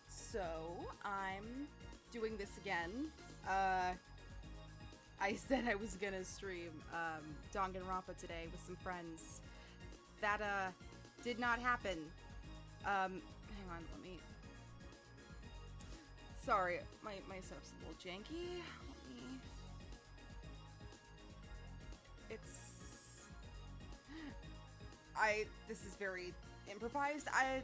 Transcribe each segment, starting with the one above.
So, I'm doing this again. I said I was gonna stream Danganronpa today with some friends. That did not happen. Hang on, let me. Sorry, my setup's a little janky. Let me. It's. This is very improvised. I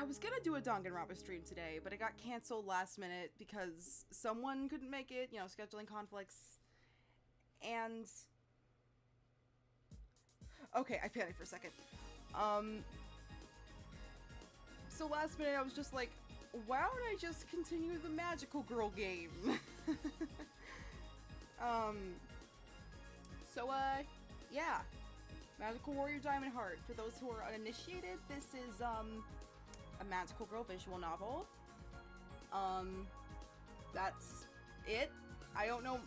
was gonna do a Danganronpa stream today, but it got canceled last minute because someone couldn't make it, scheduling conflicts. And okay, I panicked for a second. So last minute I was just like, why don't I just continue the Magical Girl game? Yeah. Magical Warrior Diamond Heart. For those who are uninitiated, this is, a Magical Girl visual novel. That's it. I don't know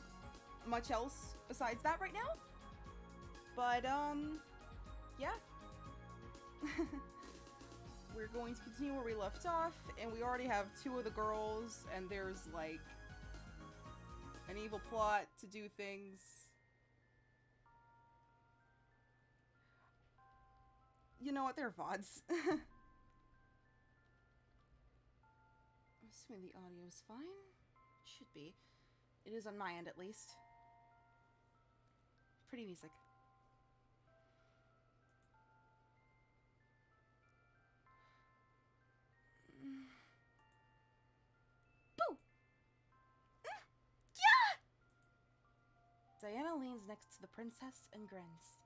much else besides that right now. But, yeah. We're going to continue where we left off, and we already have 2 of the girls, and there's, like, an evil plot to do things. You know what? They're VODs. I'm assuming the audio is fine. It should be. It is on my end, at least. Pretty music. Boo! Yeah! Diana leans next to the princess and grins.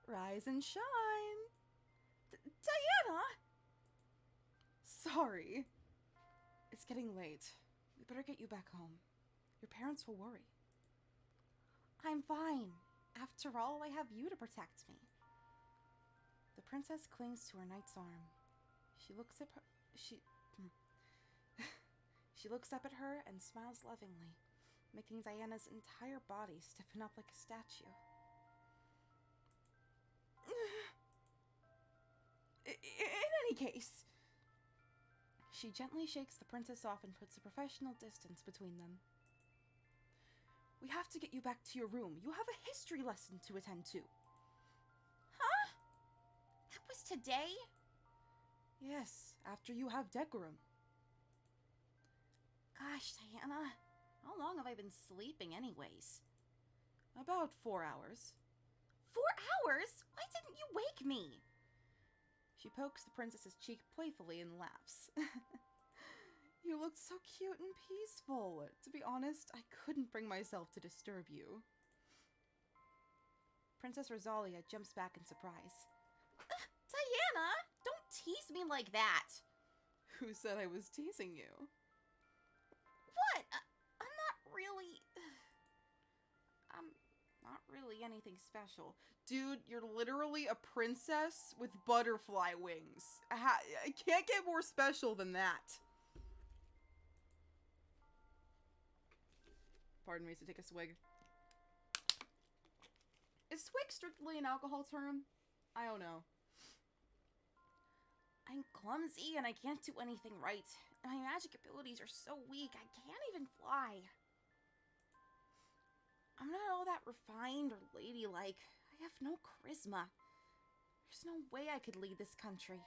Rise and shine! Diana! Sorry. It's getting late. We better get you back home. Your parents will worry. I'm fine. After all, I have you to protect me. The princess clings to her knight's arm. She looks up at her and smiles lovingly, making Diana's entire body stiffen up like a statue. In any case, she gently shakes the princess off and puts a professional distance between them. We have to get you back to your room. You have a history lesson to attend to. Huh? That was today? Yes, after you have decorum. Gosh, Diana, how long have I been sleeping anyways? About 4 hours. 4 hours? Why didn't you wake me? She pokes the princess's cheek playfully and laughs. You looked so cute and peaceful. To be honest, I couldn't bring myself to disturb you. Princess Rosalia jumps back in surprise. Diana, don't tease me like that. Who said I was teasing you? What? I'm not really anything special. Dude, you're literally a princess with butterfly wings. I can't get more special than that. Pardon me to take a swig. Is swig strictly an alcohol term? I don't know. I'm clumsy and I can't do anything right. My magic abilities are so weak, I can't even fly. I'm not all that refined or ladylike. I have no charisma. There's no way I could lead this country.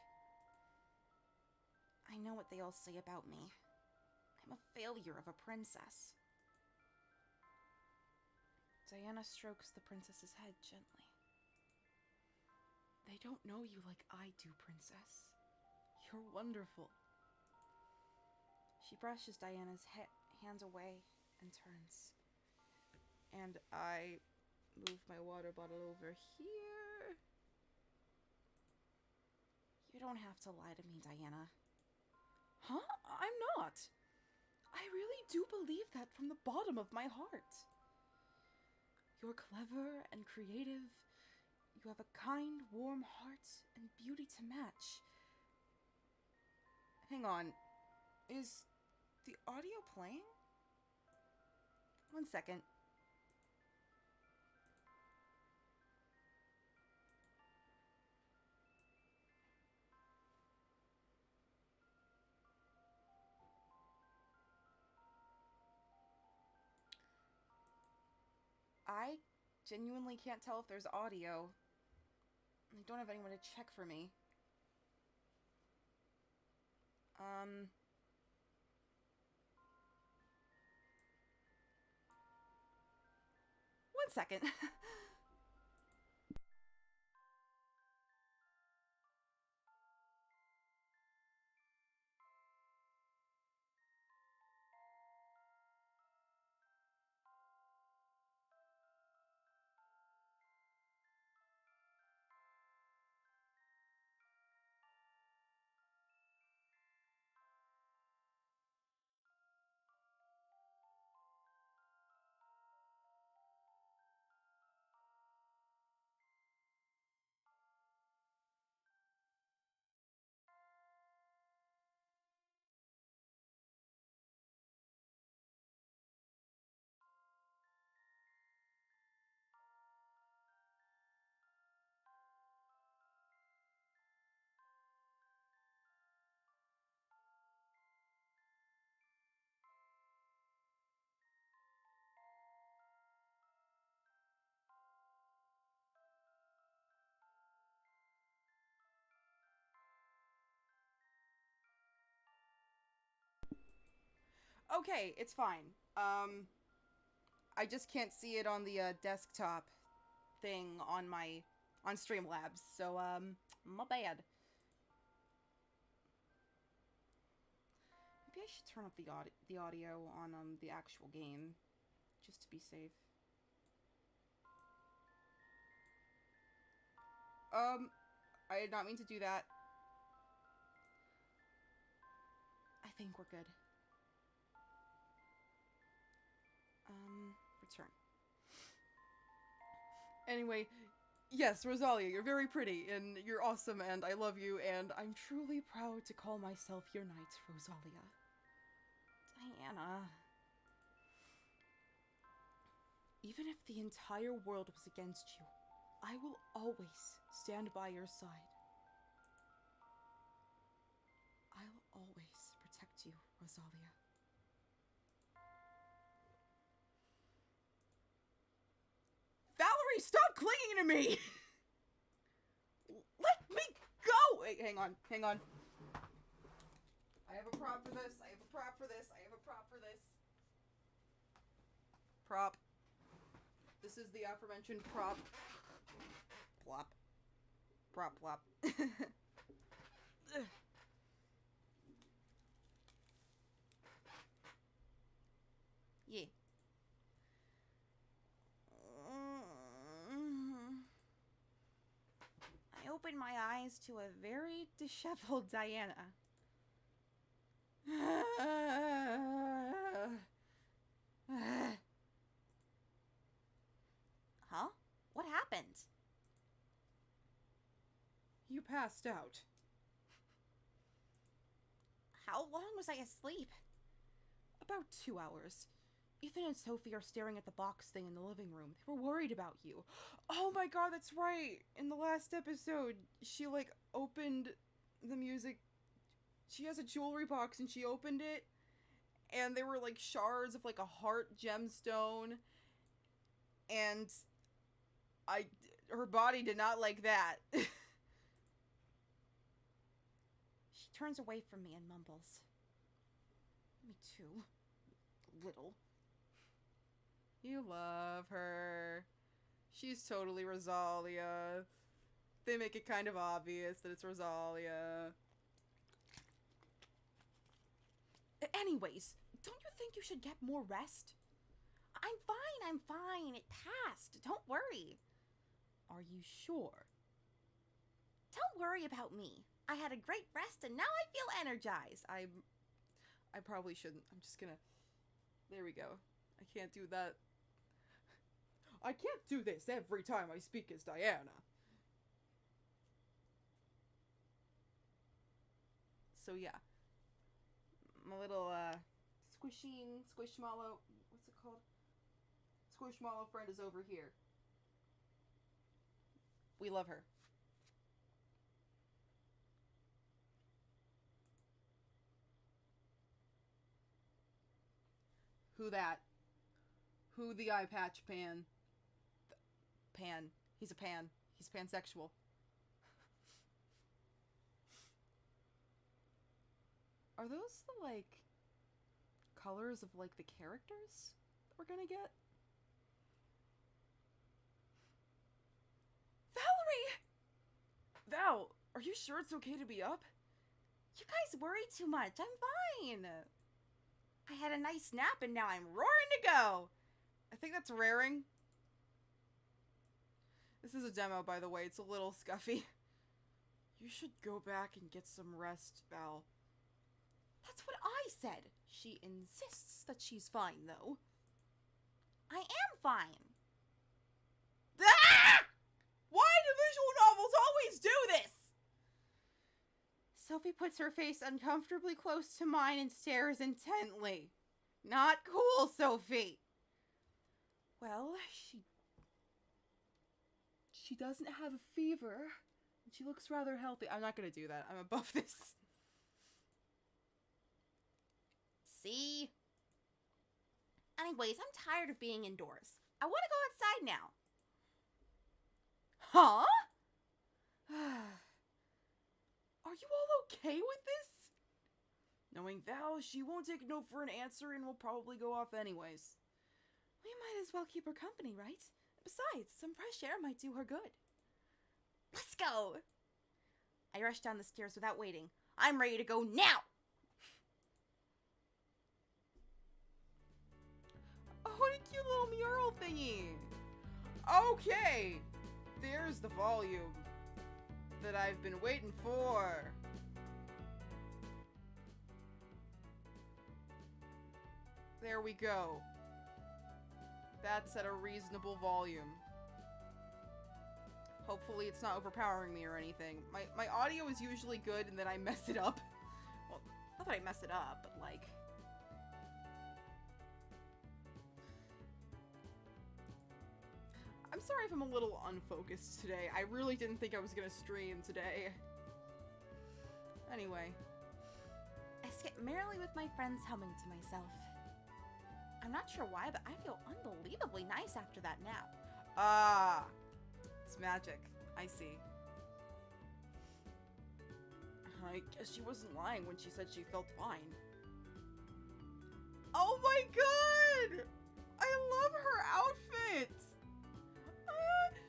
I know what they all say about me. I'm a failure of a princess. Diana strokes the princess's head gently. They don't know you like I do, princess. You're wonderful. She brushes Diana's hands away and turns. And I move my water bottle over here. You don't have to lie to me, Diana. Huh? I'm not. I really do believe that from the bottom of my heart. You're clever and creative. You have a kind, warm heart and beauty to match. Hang on. Is the audio playing? 1 second. I genuinely can't tell if there's audio. I don't have anyone to check for me. One second. Okay, it's fine. I just can't see it on the desktop thing on Streamlabs. So my bad. Maybe I should turn up the audio on the actual game just to be safe. I did not mean to do that. I think we're good. Return. Anyway, yes, Rosalia, you're very pretty, and you're awesome, and I love you, and I'm truly proud to call myself your knight, Rosalia. Diana. Even if the entire world was against you, I will always stand by your side. I will always protect you, Rosalia. Valerie, stop clinging to me! Let me go! Wait, hang on. I have a prop for this. Prop. This is the aforementioned prop. Plop. Plop. Yeah. I opened my eyes to a very disheveled Diana. Huh? What happened? You passed out. How long was I asleep? About 2 hours. Ethan and Sophie are staring at the box thing in the living room. They were worried about you. Oh my god, that's right! In the last episode, she, opened the music. She has a jewelry box and she opened it, and there were, shards of, a heart gemstone, and her body did not like that. She turns away from me and mumbles. Me too. Little. You love her. She's totally Rosalia. They make it kind of obvious that it's Rosalia. Anyways, don't you think you should get more rest? I'm fine. It passed. Don't worry. Are you sure? Don't worry about me. I had a great rest and now I feel energized. I probably shouldn't. I'm just gonna... There we go. I can't do that. I can't do this every time I speak as Diana. So yeah. My little, Squishmallow, what's it called? Squishmallow friend is over here. We love her. Who that? Who the eye patch pan? pan. He's a pan. He's pansexual. Are those the, like, colors of, like, the characters that we're gonna get? Valerie! Val, are you sure it's okay to be up? You guys worry too much. I'm fine. I had a nice nap and now I'm roaring to go. I think that's raring. This is a demo, by the way. It's a little scuffy. You should go back and get some rest, Val. That's what I said. She insists that she's fine, though. I am fine. Ah! Why do visual novels always do this? Sophie puts her face uncomfortably close to mine and stares intently. Not cool, Sophie. Well, she doesn't have a fever. She looks rather healthy. I'm not gonna do that. I'm above this. See? Anyways, I'm tired of being indoors. I want to go outside now. Huh? Are you all okay with this? Knowing Val, she won't take no for an answer and will probably go off anyways. We might as well keep her company, right? Besides, some fresh air might do her good. Let's go! I rush down the stairs without waiting. I'm ready to go now! Oh, what a cute little mural thingy! Okay! There's the volume that I've been waiting for. There we go. That's at a reasonable volume. Hopefully it's not overpowering me or anything. My audio is usually good and then I mess it up. Well, not that I mess it up, but like... I'm sorry if I'm a little unfocused today. I really didn't think I was gonna stream today. Anyway. I skip merrily with my friends, humming to myself. I'm not sure why, but I feel unbelievably nice after that nap. Ah, it's magic. I see. I guess she wasn't lying when she said she felt fine. Oh my god! I love her outfit!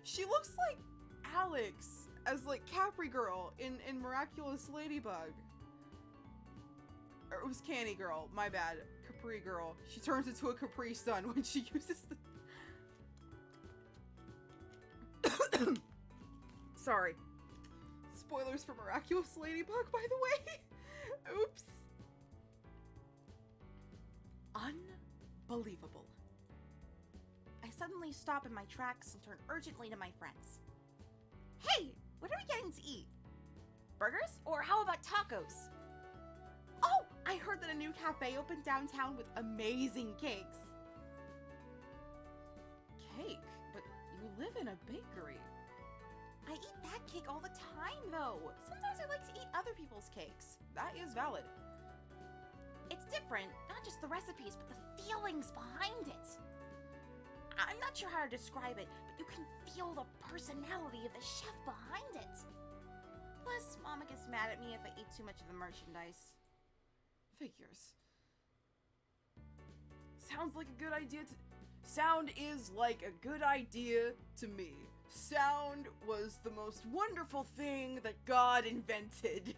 She looks like Alex as like Capri Girl in Miraculous Ladybug. Or it was Canny Girl, my bad. Capri Girl. She turns into a Capri Sun when she uses the... Sorry. Spoilers for Miraculous Ladybug, by the way. Oops. Unbelievable. I suddenly stop in my tracks and turn urgently to my friends. Hey, what are we getting to eat? Burgers? Or how about tacos? Oh, I heard that a new cafe opened downtown with amazing cakes. Cake? But you live in a bakery. I eat that cake all the time, though. Sometimes I like to eat other people's cakes. That is valid. It's different, not just the recipes, but the feelings behind it. I'm not sure how to describe it, but you can feel the personality of the chef behind it. Plus, Mama gets mad at me if I eat too much of the merchandise. Figures. Sounds like a good idea to... Sound is like a good idea to me. Sound was the most wonderful thing that God invented.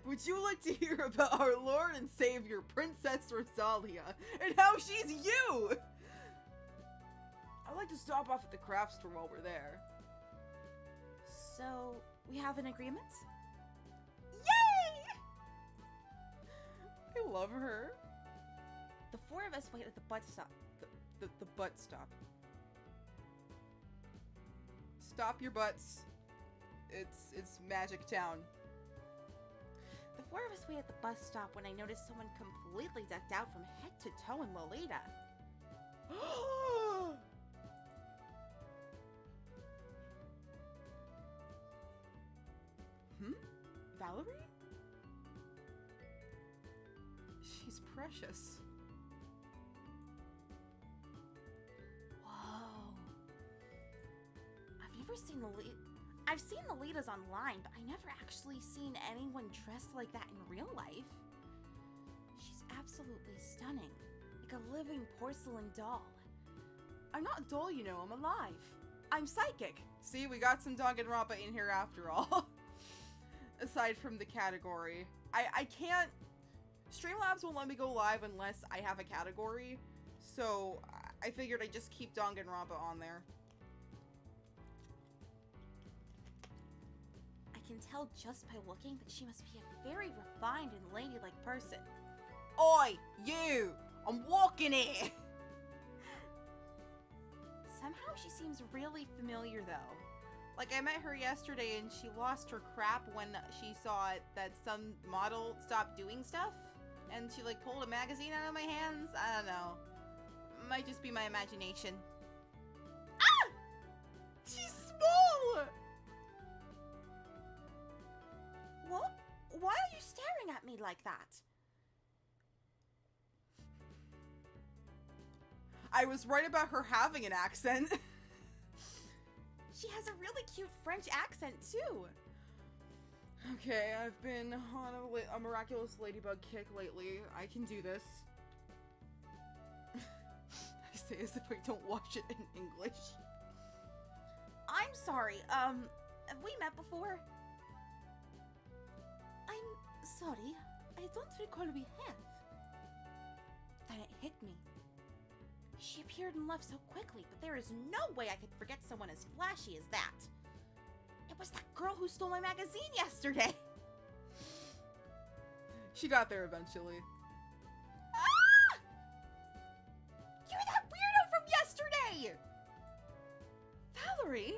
Would you like to hear about our Lord and Savior, Princess Rosalia, and how she's you? I'd like to stop off at the craft store while we're there. So, we have an agreement? Yay! I love her. The four of us wait at the bus stop. The butt stop. Stop your butts. It's Magic Town. The four of us wait at the bus stop when I notice someone completely decked out from head to toe in Lolita. Valerie? She's precious. Whoa. I've seen Lolitas online, but I never actually seen anyone dressed like that in real life. She's absolutely stunning, like a living porcelain doll. I'm not dull, you know, I'm alive. I'm psychic. See, we got some Danganronpa in here after all. Aside from the category. I can't... Streamlabs won't let me go live unless I have a category. So, I figured I'd just keep Danganronpa on there. I can tell just by looking that she must be a very refined and ladylike person. Oi, you! I'm walking here! Somehow she seems really familiar though. Like, I met her yesterday and she lost her crap when she saw that some model stopped doing stuff. And she, like, pulled a magazine out of my hands. I don't know. Might just be my imagination. Ah! She's small! What? Why are you staring at me like that? I was right about her having an accent. She has a really cute French accent, too. Okay, I've been on a miraculous ladybug kick lately. I can do this. I say as if I don't watch it in English. I'm sorry, have we met before? I'm sorry, I don't recall we have. Then it hit me. She appeared and left so quickly, but there is no way I could forget someone as flashy as that. It was that girl who stole my magazine yesterday. She got there eventually. Ah! You're that weirdo from yesterday! Valerie?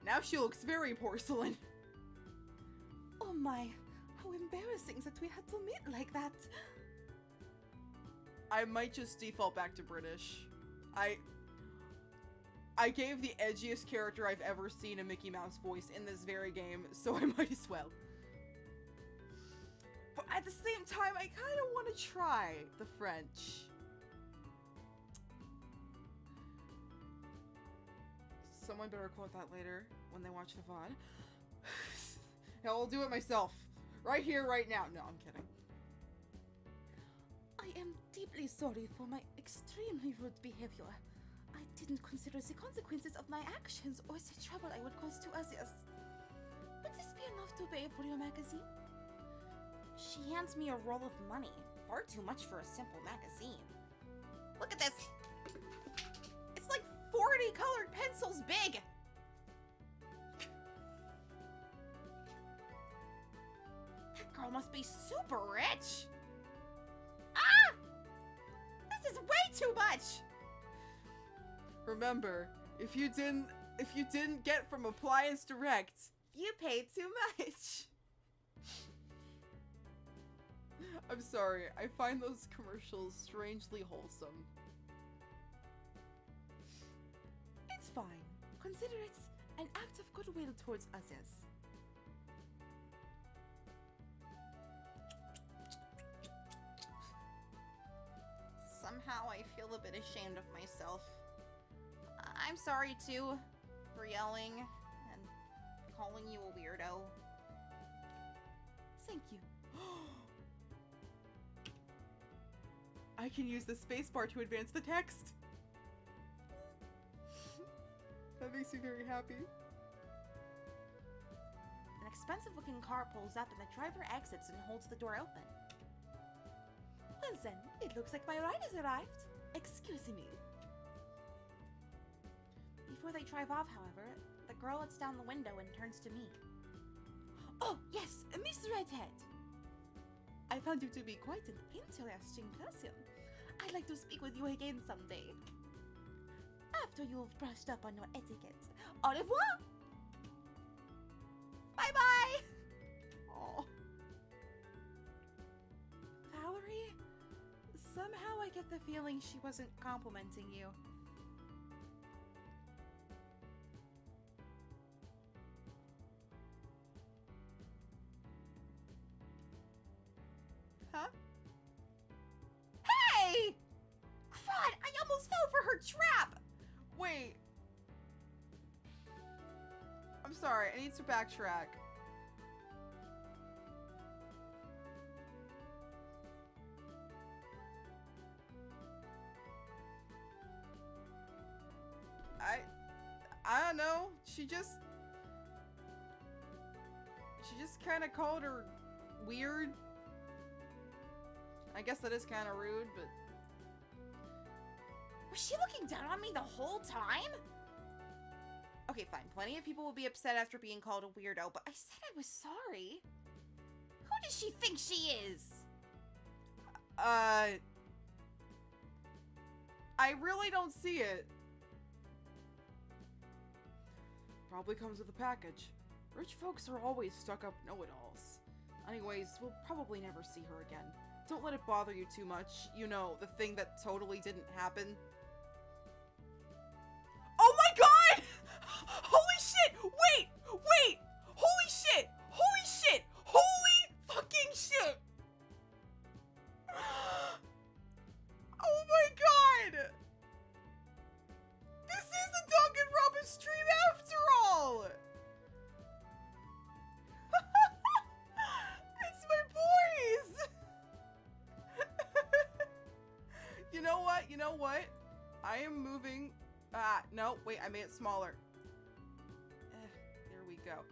Now she looks very porcelain. Oh my, how embarrassing that we had to meet like that. I might just default back to British. I gave the edgiest character I've ever seen a Mickey Mouse voice in this very game, so I might as well. But at the same time, I kind of want to try the French. Someone better quote that later when they watch the VOD. Hell, I'll do it myself. Right here, right now. No, I'm kidding. I am deeply sorry for my extremely rude behavior. I didn't consider the consequences of my actions or the trouble I would cause to others. Would this be enough to pay for your magazine? She hands me a roll of money. Far too much for a simple magazine. Look at this! It's like 40 colored pencils big! That girl must be super rich! Ah! This is way too much! Remember, if you didn't get from Appliance Direct, you paid too much. I'm sorry, I find those commercials strangely wholesome. It's fine. Consider it an act of goodwill towards others. Somehow I feel a bit ashamed of myself. I'm sorry too for yelling and calling you a weirdo. Thank you. I can use the spacebar to advance the text. That makes me very happy. An expensive-looking car pulls up and the driver exits and holds the door open. Well then, it looks like my ride has arrived. Excuse me. Before they drive off, however, the girl lets down the window and turns to me. Oh, yes, Miss Redhead. I found you to be quite an interesting person. I'd like to speak with you again someday. After you've brushed up on your etiquette. Au revoir! Bye-bye! Oh. Valerie? Somehow I get the feeling she wasn't complimenting you. Huh? Hey! Crud! I almost fell for her sorry. I need to backtrack. I don't know. She just kind of called her weird. I guess that is kind of rude, but... Was she looking down on me the whole time? Okay, fine. Plenty of people will be upset after being called a weirdo, but I said I was sorry. Who does she think she is? I really don't see it. Probably comes with a package. Rich folks are always stuck-up know-it-alls. Anyways, we'll probably never see her again. Don't let it bother you too much. You know, the thing that totally didn't happen. Oh my god! Holy shit! Wait! Wait! Holy shit! Holy shit! Holy fucking shit! Oh my god! This is the Danganronpa stream after all! It's my boys! You know what? You know what? I am moving... no, wait, I made it smaller. There we go.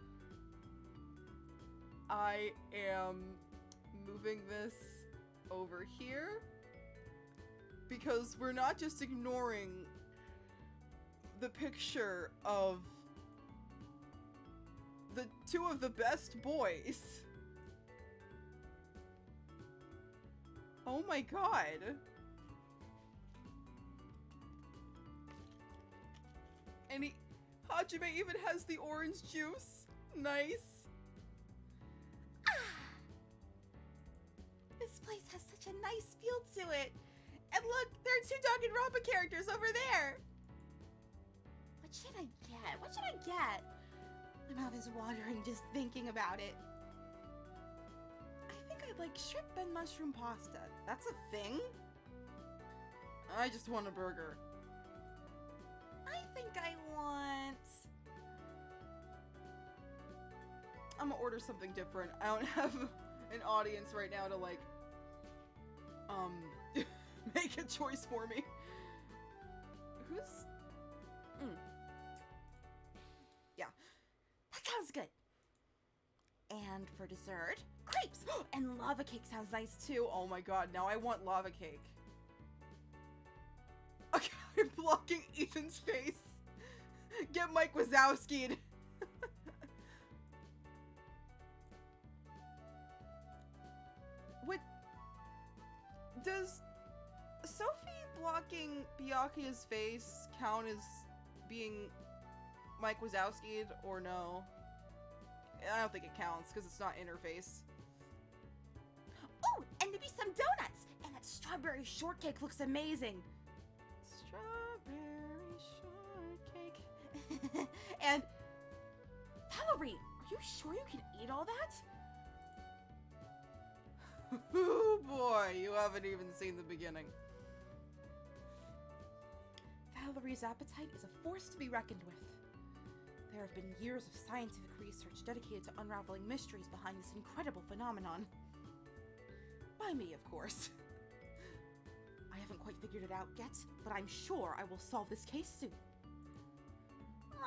I am moving this over here because we're not just ignoring the picture of the two of the best boys. Oh my god. And Hajime even has the orange juice. Nice. This place has such a nice feel to it. And look, there are two Danganronpa characters over there. What should I get? What should I get? My mouth is watering just thinking about it. I think I'd like shrimp and mushroom pasta. That's a thing? I just want a burger. I think I want... I'm gonna order something different. I don't have an audience right now to like, make a choice for me. Who's... Yeah, that sounds good. And for dessert, crepes! And lava cake sounds nice too. Oh my god, now I want lava cake. Okay, I'm blocking Ethan's face. Get Mike Wazowski'd. What? Does Sophie blocking Byakuya's face count as being Mike Wazowski'd or no? I don't think it counts because it's not interface. Oh, and maybe some donuts! And that strawberry shortcake looks amazing. Strawberry shortcake. And Valerie, are you sure you can eat all that? Oh boy, you haven't even seen the beginning. Valerie's appetite is a force to be reckoned with. There have been years of scientific research dedicated to unraveling mysteries behind this incredible phenomenon. By me, of course. I haven't quite figured it out yet, but I'm sure I will solve this case soon.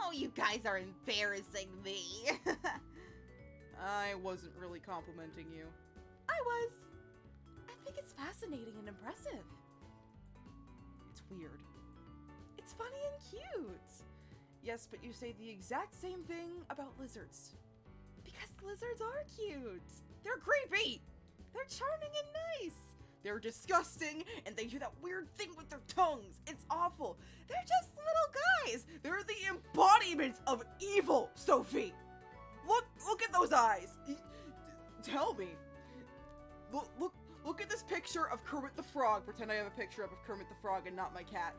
Oh, you guys are embarrassing me. I wasn't really complimenting you. I was. I think it's fascinating and impressive. It's weird. It's funny and cute. Yes, but you say the exact same thing about lizards. Because lizards are cute. They're creepy. They're charming and nice. They're disgusting, and they do that weird thing with their tongues. It's awful. They're just little guys. They're the embodiment of evil, Sophie. Look at those eyes. Tell me. Look at this picture of Kermit the Frog. Pretend I have a picture of Kermit the Frog and not my cat.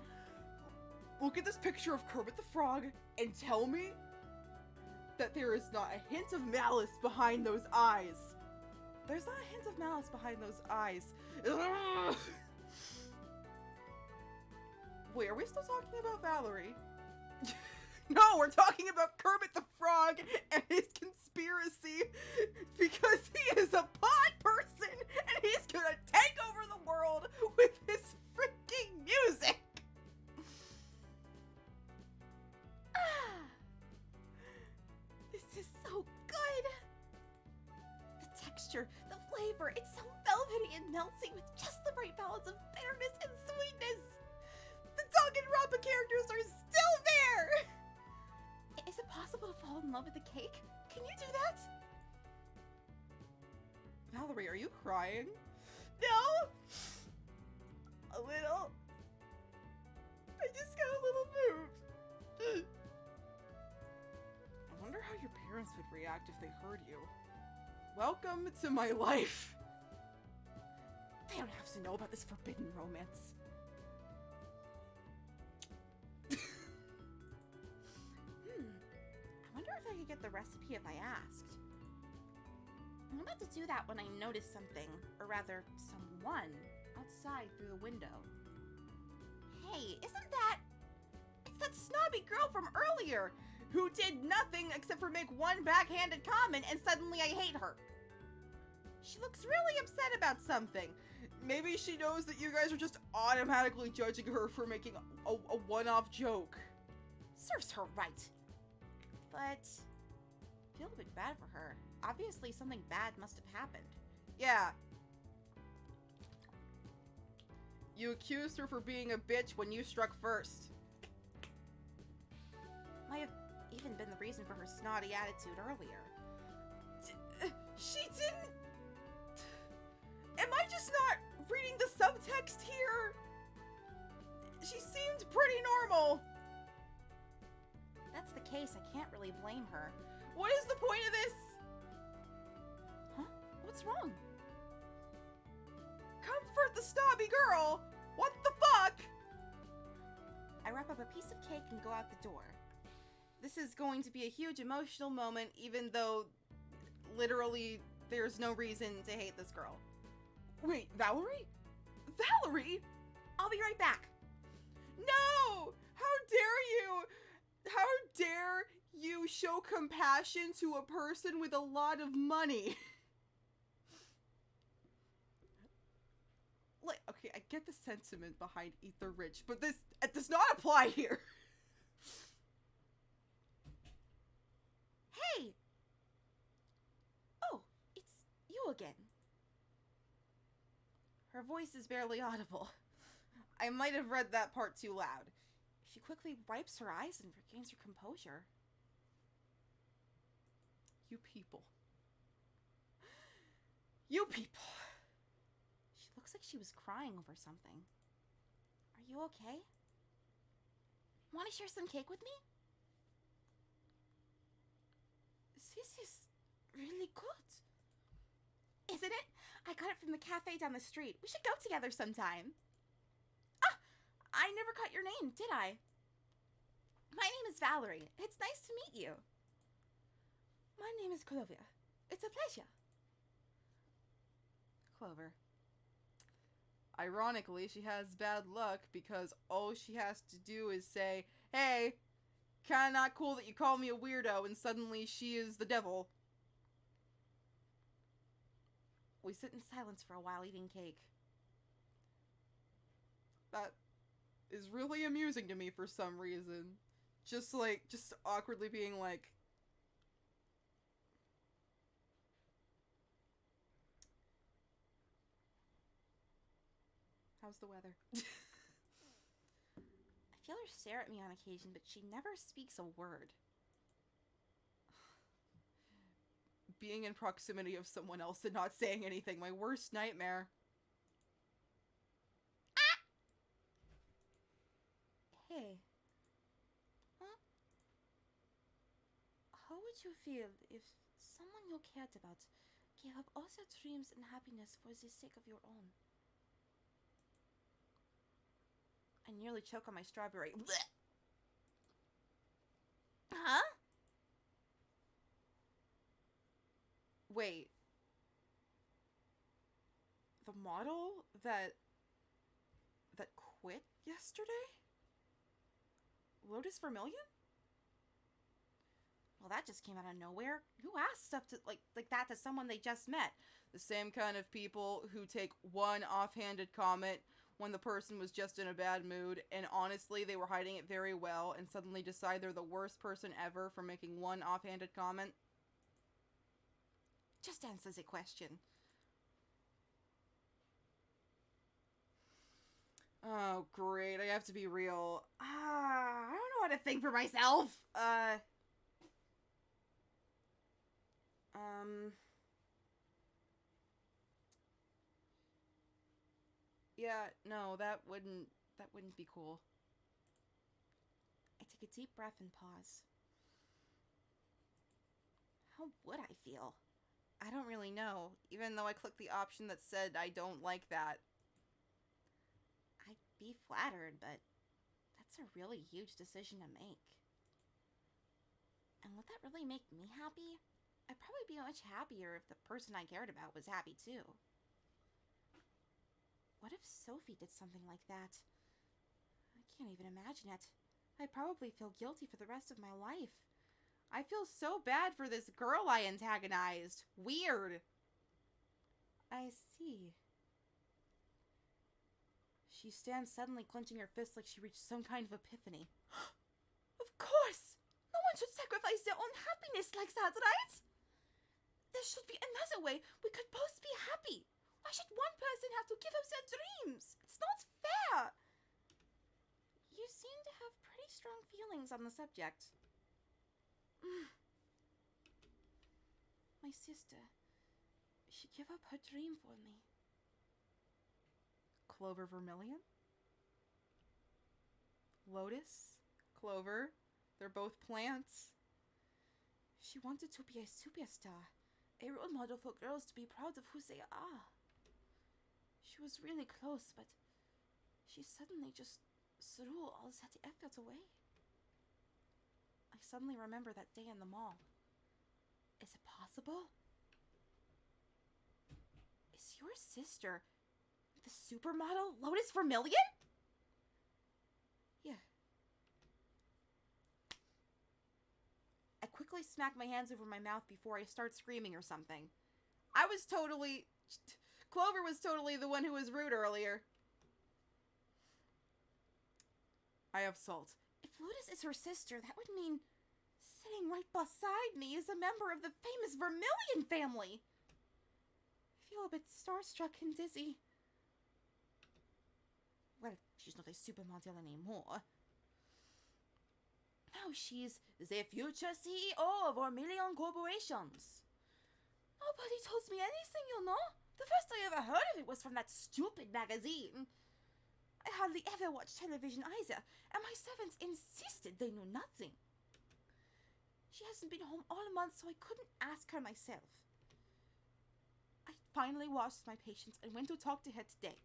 Look at this picture of Kermit the Frog and tell me that there is not a hint of malice behind those eyes. There's not a hint of malice behind those eyes. Ugh. Wait, are we still talking about Valerie? No, we're talking about Kermit the Frog and his conspiracy because he is a pod person and he's gonna take over the world with his freaking music. This is so good. The texture, the flavor, it's so velvety and melting with just the right balance of bitterness and sweetness. The Danganronpa characters are still there. Is it possible to fall in love with the cake? Can you do that? Valerie, are you crying? No! A little. I just got a little moved. I wonder how your parents would react if they heard you. Welcome to my life. They don't have to know about this forbidden romance. I wonder if I could get the recipe if I asked. I'm about to do that when I notice something, or rather, someone, outside through the window. Hey, isn't that... It's that snobby girl from earlier, who did nothing except for make one backhanded comment and suddenly I hate her. She looks really upset about something. Maybe she knows that you guys are just automatically judging her for making a one-off joke. Serves her right. But I feel a bit bad for her. Obviously something bad must have happened. Yeah. You accused her for being a bitch when you struck first. Might have even been the reason for her snotty attitude earlier. She didn't... Am I just not reading the subtext here? She seemed pretty normal. That's the case, I can't really blame her. What is the point of this? Huh? What's wrong? Comfort the snobby girl! What the fuck? I wrap up a piece of cake and go out the door. This is going to be a huge emotional moment, even though literally there's no reason to hate this girl. Wait, Valerie? Valerie? I'll be right back. No! How dare you? How dare you show compassion to a person with a lot of money? Like, okay, I get the sentiment behind Eat the Rich, but this it does not apply here. Hey! Oh, it's you again. Her voice is barely audible. I might have read that part too loud. She quickly wipes her eyes and regains her composure. You people. You people. She looks like she was crying over something. Are you okay? Want to share some cake with me? This is really good. Isn't it? I got it from the cafe down the street. We should go together sometime. Ah! I never caught your name, did I? My name is Valerie. It's nice to meet you. My name is Clovia. It's a pleasure. Clover. Ironically, she has bad luck because all she has to do is say, hey, kinda not cool that you call me a weirdo, and suddenly she is the devil. We sit in silence for a while eating cake. That is really amusing to me for some reason. Just awkwardly being like, how's the weather? I feel her stare at me on occasion, but she never speaks a word. Being in proximity of someone else and not saying anything, my worst nightmare. Ah! Hey. Huh? How would you feel if someone you cared about gave up all their dreams and happiness for the sake of your own? I nearly choke on my strawberry. Blech. Huh? Wait. The model that quit yesterday? Lotus Vermilion? Well, that just came out of nowhere. Who asks stuff to like that to someone they just met? The same kind of people who take one offhanded comment when the person was just in a bad mood, and honestly, they were hiding it very well, and suddenly decide they're the worst person ever for making one offhanded comment. Just answers a question. Oh, great. I have to be real. I don't know how to think for myself. Yeah, no, that wouldn't be cool. I take a deep breath and pause. How would I feel? I don't really know, even though I clicked the option that said I don't like that. I'd be flattered, but that's a really huge decision to make. And would that really make me happy? I'd probably be much happier if the person I cared about was happy too. What if Sophie did something like that? I can't even imagine it. I'd probably feel guilty for the rest of my life. I feel so bad for this girl I antagonized. Weird. I see. She stands suddenly clenching her fist like she reached some kind of epiphany. Of course! No one should sacrifice their own happiness like that, right? There should be another way we could both be happy. Why should one person have to give up their dreams? It's not fair. You seem to have pretty strong feelings on the subject. My sister, she gave up her dream for me. Clover Vermilion? Lotus? Clover? They're both plants. She wanted to be a superstar, a role model for girls to be proud of who they are. She was really close, but she suddenly just threw all that effort away. I suddenly remember that day in the mall. Is it possible? Is your sister the supermodel Lotus Vermilion? Yeah. I quickly smack my hands over my mouth before I start screaming or something. Clover was totally the one who was rude earlier. I have salt. If Lotus is her sister, that would mean sitting right beside me is a member of the famous Vermilion family. I feel a bit starstruck and dizzy. Well, she's not a supermodel anymore. Now she's the future CEO of Vermilion Corporations. Nobody told me anything, you know. The first I ever heard of it was from that stupid magazine. I hardly ever watched television either, and my servants insisted they knew nothing. She hasn't been home all month, so I couldn't ask her myself. I finally lost my patience and went to talk to her today.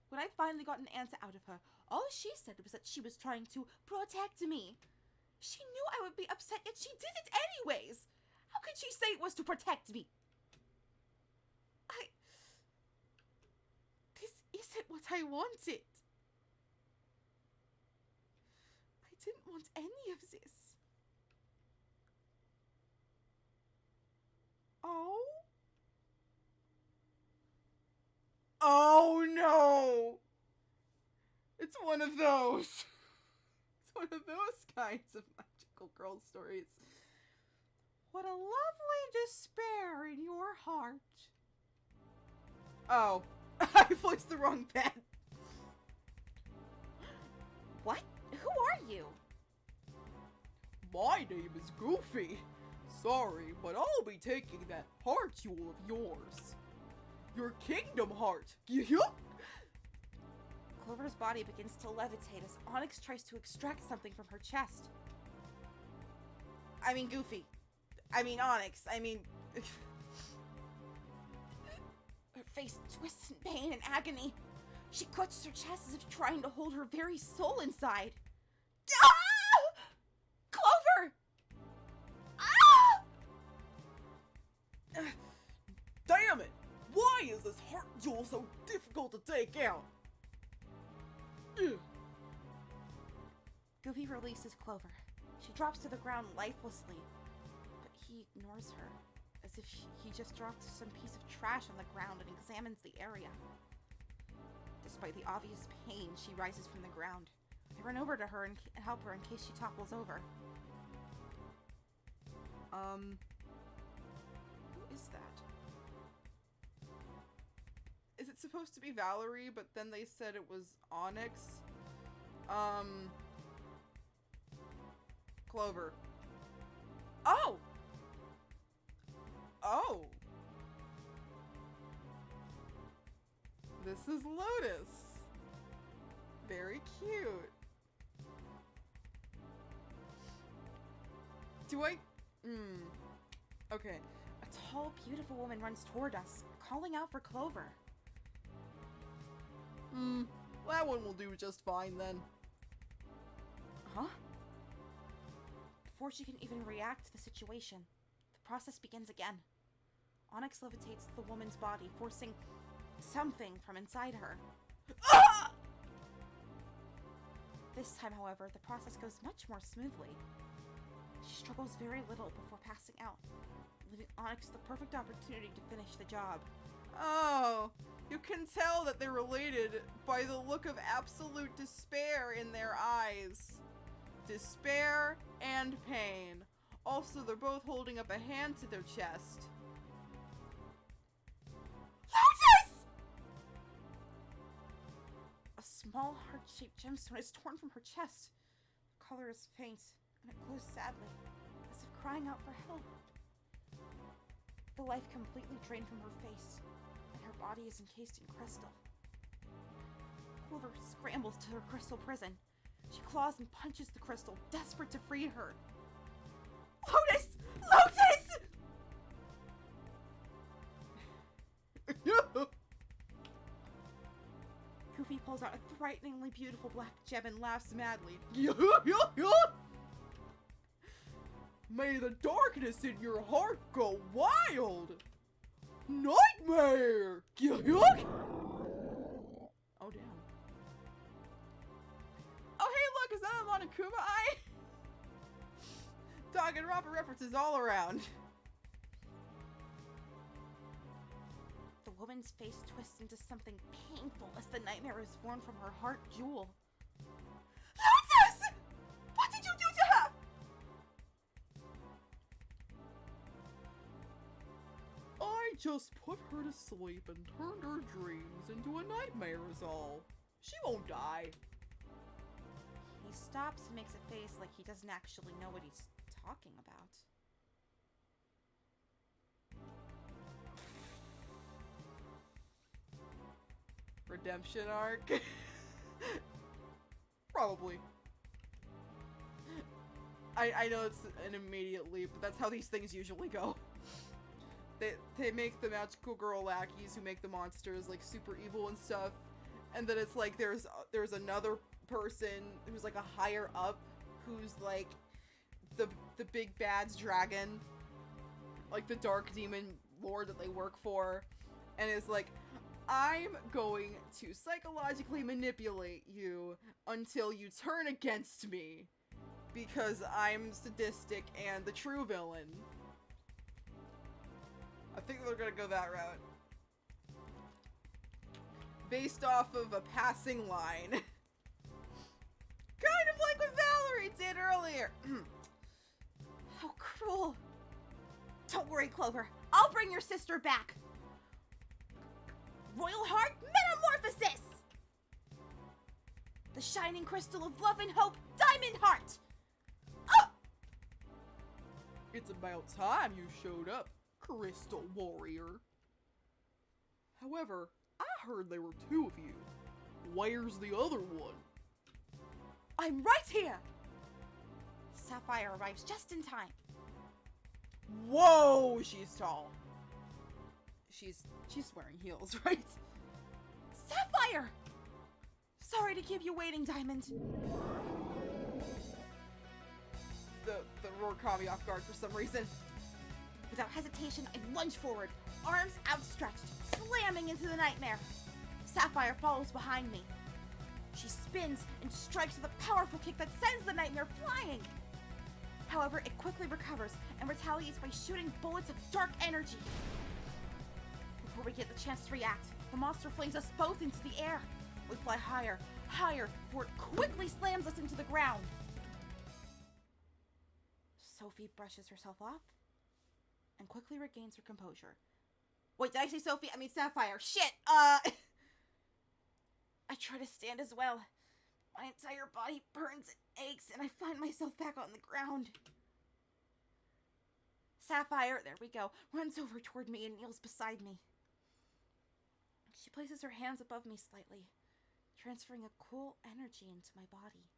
When I finally got an answer out of her, all she said was that she was trying to protect me. She knew I would be upset, yet she did it anyways. How could she say it was to protect me? This isn't what I wanted. I didn't want any of this. Oh? Oh no! It's one of those. It's one of those kinds of magical girl stories. What a lovely despair in your heart. Oh, I pushed the wrong pen. What? Who are you? My name is Goofy. Sorry, but I'll be taking that heart jewel of yours. Your kingdom heart. Yup. Clover's body begins to levitate as Onyx tries to extract something from her chest. I mean Goofy. I mean Onyx. I mean... Her face twists in pain and agony. She clutches her chest as if trying to hold her very soul inside. Ah! Clover! Ah! Damn it! Why is this heart jewel so difficult to take out? Ugh. Goofy releases Clover. She drops to the ground lifelessly. he ignores her, as if he just dropped some piece of trash on the ground and examines the area. Despite the obvious pain, she rises from the ground. I run over to her and help her in case she topples over. Who is that? Is it supposed to be Valerie, but then they said it was Onyx? Clover. Oh! Oh! This is Lotus. Very cute. Do I... Okay. A tall, beautiful woman runs toward us, calling out for Clover. That one will do just fine then. Huh? Before she can even react to the situation, the process begins again. Onyx levitates the woman's body, forcing something from inside her. Ah! This time, however, the process goes much more smoothly. She struggles very little before passing out, leaving Onyx the perfect opportunity to finish the job. Oh, you can tell that they're related by the look of absolute despair in their eyes. Despair and pain. Also, they're both holding up a hand to their chest. Lotus! A small heart-shaped gemstone is torn from her chest. The color is faint, and it glows sadly, as if crying out for help. The life completely drained from her face, and her body is encased in crystal. Clover scrambles to her crystal prison. She claws and punches the crystal, desperate to free her. Lotus! Lotus! Goofy pulls out a frighteningly beautiful black gem and laughs madly. May the darkness in your heart go wild! Nightmare! Oh, damn. Oh, hey, look, is that a Monokuma eye? Danganronpa references all around. The woman's face twists into something painful as the nightmare is born from her heart jewel. Lotus! What did you do to her? I just put her to sleep and turned her dreams into a nightmare is all. She won't die. He stops and makes a face like he doesn't actually know what he's talking about. Redemption arc? Probably. I know it's an immediate leap, but that's how these things usually go. They make the magical girl lackeys who make the monsters like super evil and stuff, and then it's like there's another person who's like a higher up who's like the big bad's dragon, like the dark demon lord that they work for, and is like, I'm going to psychologically manipulate you until you turn against me because I'm sadistic and the true villain. I think they're gonna go that route. Based off of a passing line. Kind of like what Valerie did earlier. How cruel. Don't worry, Clover. I'll bring your sister back. Royal Heart Metamorphosis! The shining crystal of love and hope, Diamond Heart! Oh! It's about time you showed up, Crystal Warrior. However, I heard there were two of you. Where's the other one? I'm right here! Sapphire arrives just in time. Whoa, she's tall. She's wearing heels, right? Sapphire! Sorry to keep you waiting, Diamond. The roar caught me off guard for some reason. Without hesitation, I lunge forward, arms outstretched, slamming into the nightmare. Sapphire follows behind me. She spins and strikes with a powerful kick that sends the nightmare flying. However, However, it quickly recovers and retaliates by shooting bullets of dark energy. Before we get the chance to react, the monster flings us both into the air. We fly higher, higher, before it quickly slams us into the ground. Sophie brushes herself off and quickly regains her composure. Wait, did I say Sophie? I mean Sapphire. Shit! I try to stand as well. My entire body burns and aches, and I find myself back on the ground. Sapphire, there we go, runs over toward me and kneels beside me. She places her hands above me slightly, transferring a cool energy into my body.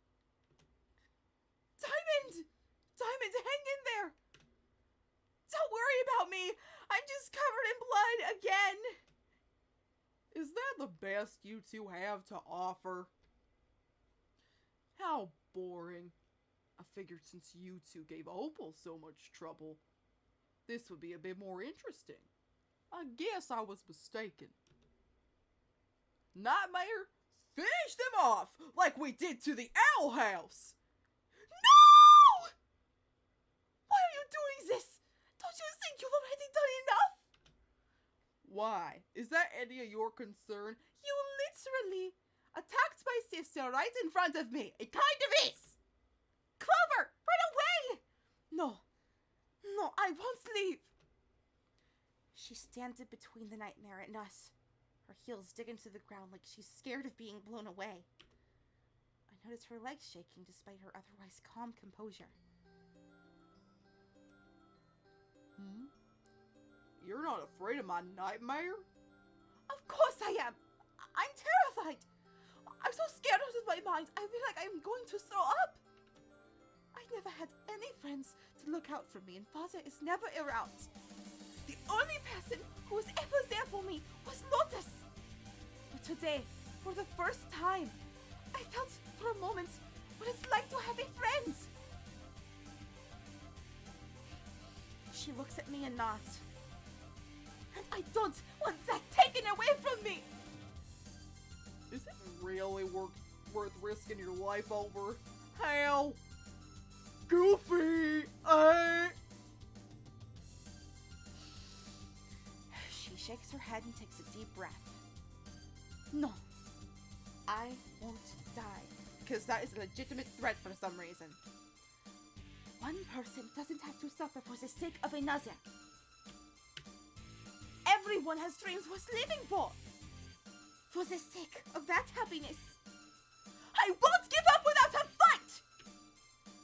Diamond! Diamond, hang in there! Don't worry about me! I'm just covered in blood again! Is that the best you two have to offer? How boring. I figured since you two gave Opal so much trouble, this would be a bit more interesting. I guess I was mistaken. Nightmare, finish them off like we did to the Owl House! No! Why are you doing this? Don't you think you've already done enough? Why? Is that any of your concern? You literally attacked my sister right in front of me. It kind of is. Clover, run away! No, I won't leave. She stands in between the nightmare and us. Her heels dig into the ground like she's scared of being blown away. I notice her legs shaking despite her otherwise calm composure. You're not afraid of my nightmare? Of course I am. I'm terrified. I'm so scared out of my mind. I feel like I'm going to throw up. I never had any friends to look out for me, and Father is never around. The only person who was ever there for me was Lotus. But today, for the first time, I felt for a moment what it's like to have a friend. She looks at me and nods. And I don't want that taken away from me! Is it really worth risking your life over? Hell! Goofy! She shakes her head and takes a deep breath. No, I won't die. Because that is a legitimate threat for some reason. One person doesn't have to suffer for the sake of another. Everyone has dreams worth living for. For the sake of that happiness. I won't give up without a fight!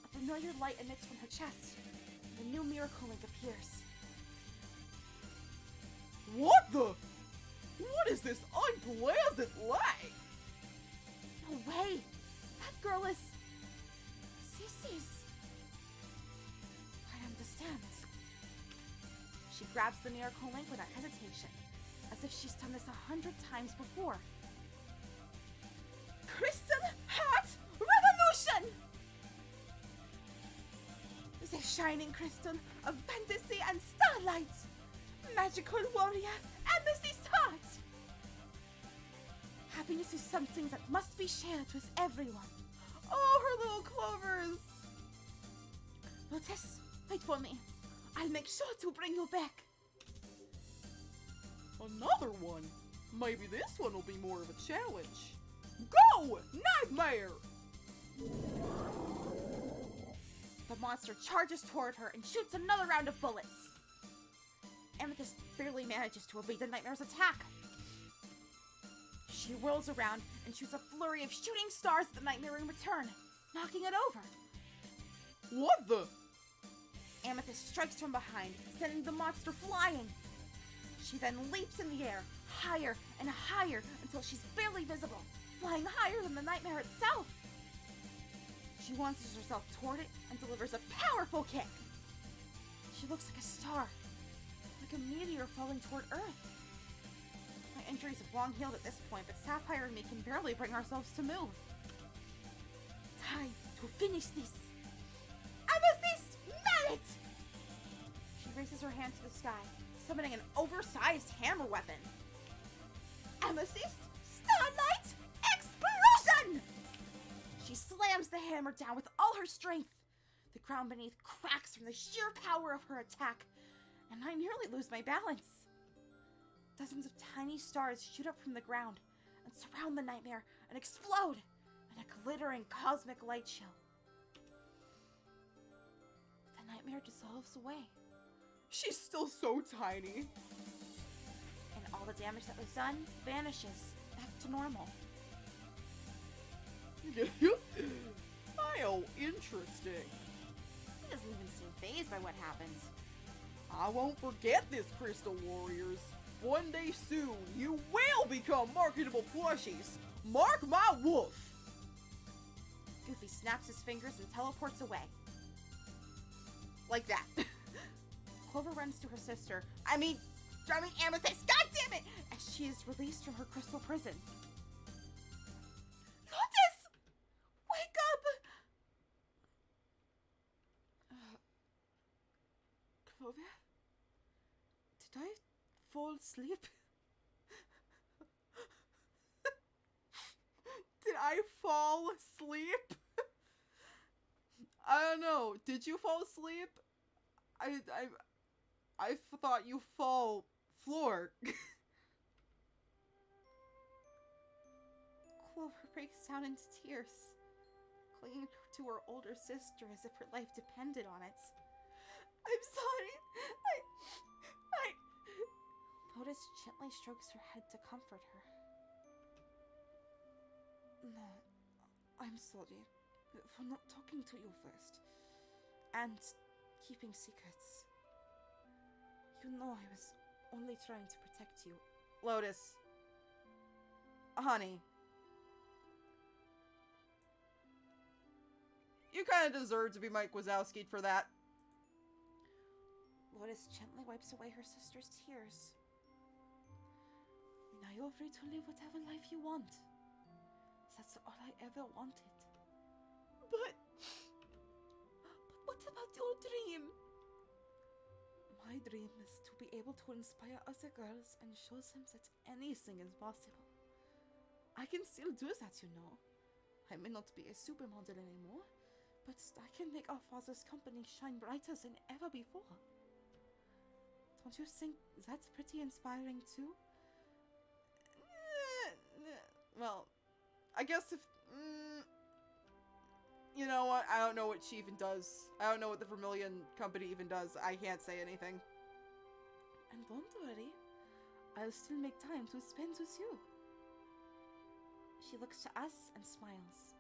A familiar light emits from her chest. And a new miracle link appears. What the? What is this unpleasant light? No way! That girl is... Cece's. I understand. She grabs the miracle link without hesitation, as if she's done this 100 times before. Crystal Heart Revolution! The shining crystal of fantasy and starlight! Magical warrior, Amethyst Heart! Happiness is something that must be shared with everyone. Oh, her little clovers! Lotus, wait for me. I'll make sure to bring you back. Another one? Maybe this one will be more of a challenge. Go! Nightmare! The monster charges toward her and shoots another round of bullets. Amethyst barely manages to evade the nightmare's attack. She whirls around and shoots a flurry of shooting stars at the nightmare in return, knocking it over. What the? Amethyst strikes from behind, sending the monster flying. She then leaps in the air, higher and higher, until she's barely visible, flying higher than the nightmare itself. She launches herself toward it and delivers a powerful kick. She looks like a star, like a meteor falling toward Earth. My injuries have long healed at this point, but Sapphire and me can barely bring ourselves to move. Time to finish this. Amethyst, merit! She raises her hand to the sky, summoning an oversized hammer weapon. Amethyst, starlight, explosion! She slams the hammer down with all her strength. The ground beneath cracks from the sheer power of her attack, and I nearly lose my balance. Dozens of tiny stars shoot up from the ground and surround the nightmare and explode in a glittering cosmic light show. The nightmare dissolves away, She's still so tiny. and all the damage that was done vanishes back to normal. Oh, interesting. He doesn't even seem fazed by what happens. I won't forget this, Crystal Warriors. One day soon, you will become marketable plushies. Mark my wolf. Goofy snaps his fingers and teleports away. Like that. Clover runs to her sister. I mean Amethyst, god damn it! As she is released from her crystal prison. Lotus! Wake up! Clover? Did I fall asleep? Did I fall asleep? I don't know. Did you fall asleep? I thought you fall floor. Clover breaks down into tears, clinging to her older sister as if her life depended on it. I'm sorry. Lotus gently strokes her head to comfort her. No, I'm sorry for not talking to you first. And keeping secrets. You know I was only trying to protect you. Lotus. Honey. You kind of deserve to be Mike Wazowski for that. Lotus gently wipes away her sister's tears. Now you're free to live whatever life you want. That's all I ever wanted. But what about your dream? My dream is to be able to inspire other girls and show them that anything is possible. I can still do that, you know. I may not be a supermodel anymore, but I can make our father's company shine brighter than ever before. Don't you think that's pretty inspiring too? Well, I guess if... you know what? I don't know what she even does. I don't know what the Vermilion Company even does. I can't say anything. And don't worry, I'll still make time to spend with you. She looks to us and smiles.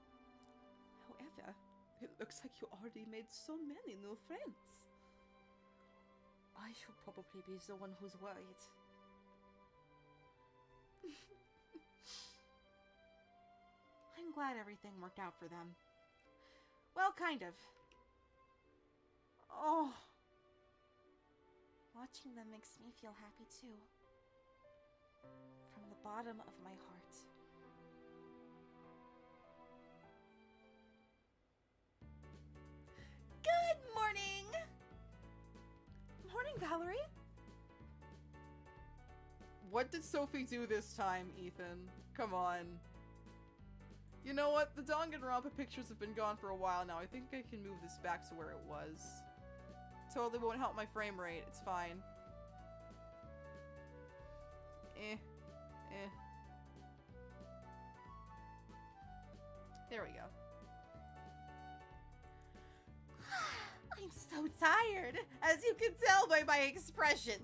However, it looks like you already made so many new friends. I should probably be the one who's worried. I'm glad everything worked out for them. Well, kind of. Oh. Watching them makes me feel happy too. From the bottom of my heart. Good morning! Morning, Valerie. What did Sophie do this time, Ethan? Come on. You know what? The Danganronpa pictures have been gone for a while now. I think I can move this back to where it was. Totally won't help my frame rate. It's fine. There we go. I'm so tired, as you can tell by my expression.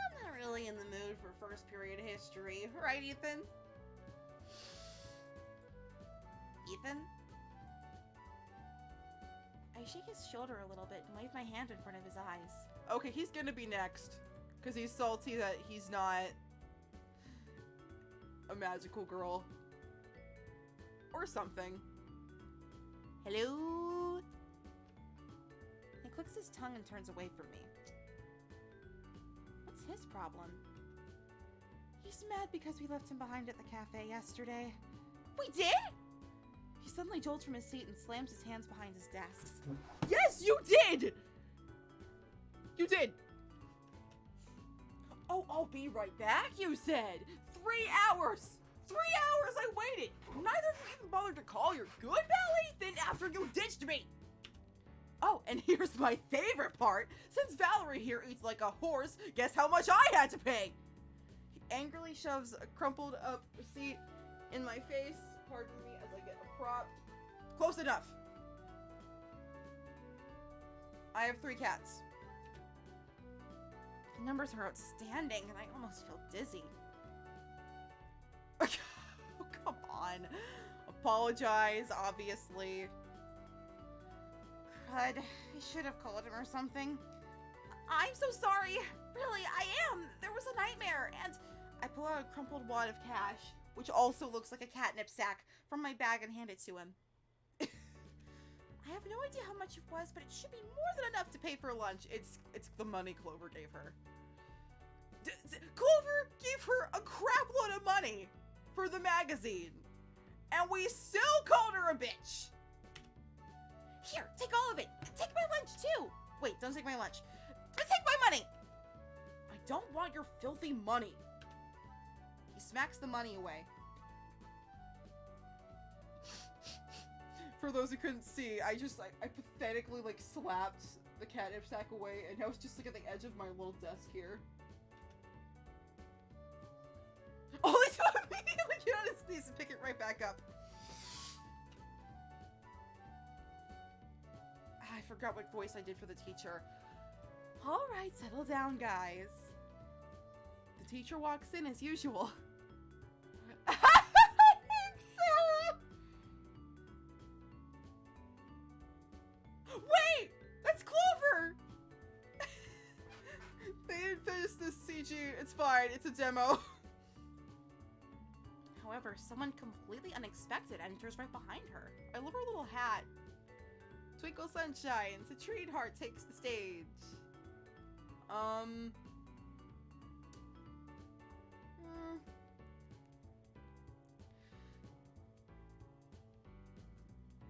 I'm not really in the mood for first period history, right, Ethan? Ethan? I shake his shoulder a little bit and wave my hand in front of his eyes. Okay, he's gonna be next. Because he's salty that he's not a magical girl. Or something. Hello? He clicks his tongue and turns away from me. What's his problem? He's mad because we left him behind at the cafe yesterday. We did? He suddenly jolts from his seat and slams his hands behind his desk. Yes, you did! You did! Oh, I'll be right back, you said! 3 hours! 3 hours I waited! Neither of you even bothered to call your good Valley then after you ditched me! Oh, and here's my favorite part. Since Valerie here eats like a horse, guess how much I had to pay? He angrily shoves a crumpled up receipt in my face. Pardon me as I get a prop. Close enough. I have 3 cats. The numbers are outstanding, and I almost feel dizzy. Oh, come on. Apologize, obviously. Crud, I should have called him or something. I'm so sorry. Really, I am. There was a nightmare, and I pull out a crumpled wad of cash, which also looks like a catnip sack, from my bag and hand it to him. I have no idea how much it was, but it should be more than enough to pay for lunch. it's the money Clover gave her. Clover gave her a crap load of money for the magazine, and we still called her a bitch. Here, take all of it. Take my lunch, too. Wait, don't take my lunch. But take my money. I don't want your filthy money. He smacks the money away. For those who couldn't see, I pathetically, like, slapped the catnip sack away, and I was just, like, at the edge of my little desk here. Only to immediately get on his knees and pick it right back up. I forgot what voice I did for the teacher. Alright, settle down, guys. The teacher walks in as usual. Wait! That's Clover! They didn't finish this CG. It's fine. It's a demo. However, someone completely unexpected enters right behind her. I love her little hat. Twinkle Sunshines, a treat heart takes the stage.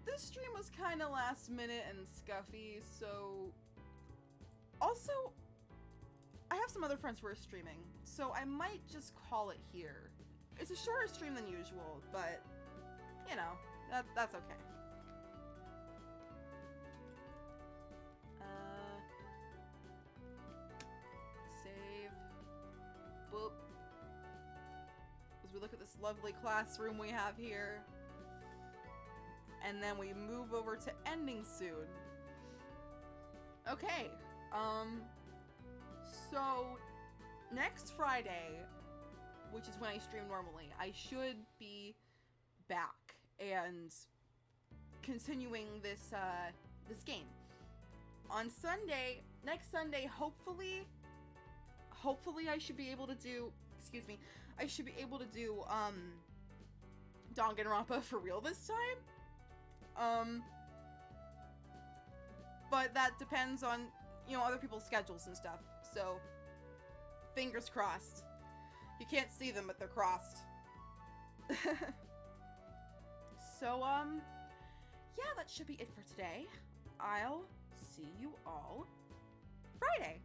This stream was kind of last minute and scuffy, so... Also, I have some other friends who are streaming, so I might just call it here. It's a shorter stream than usual, but, you know, that's okay. Save. Boop. As we look at this lovely classroom we have here. And then we move over to ending soon. Okay. So next Friday, which is when I stream normally, I should be back and continuing this this game. On Sunday, next Sunday, hopefully I should be able to do, excuse me, I should be able to do Danganronpa for real this time. But that depends on, you know, other people's schedules and stuff. So, fingers crossed. You can't see them, but they're crossed. So, yeah, that should be it for today. I'll see you all Friday.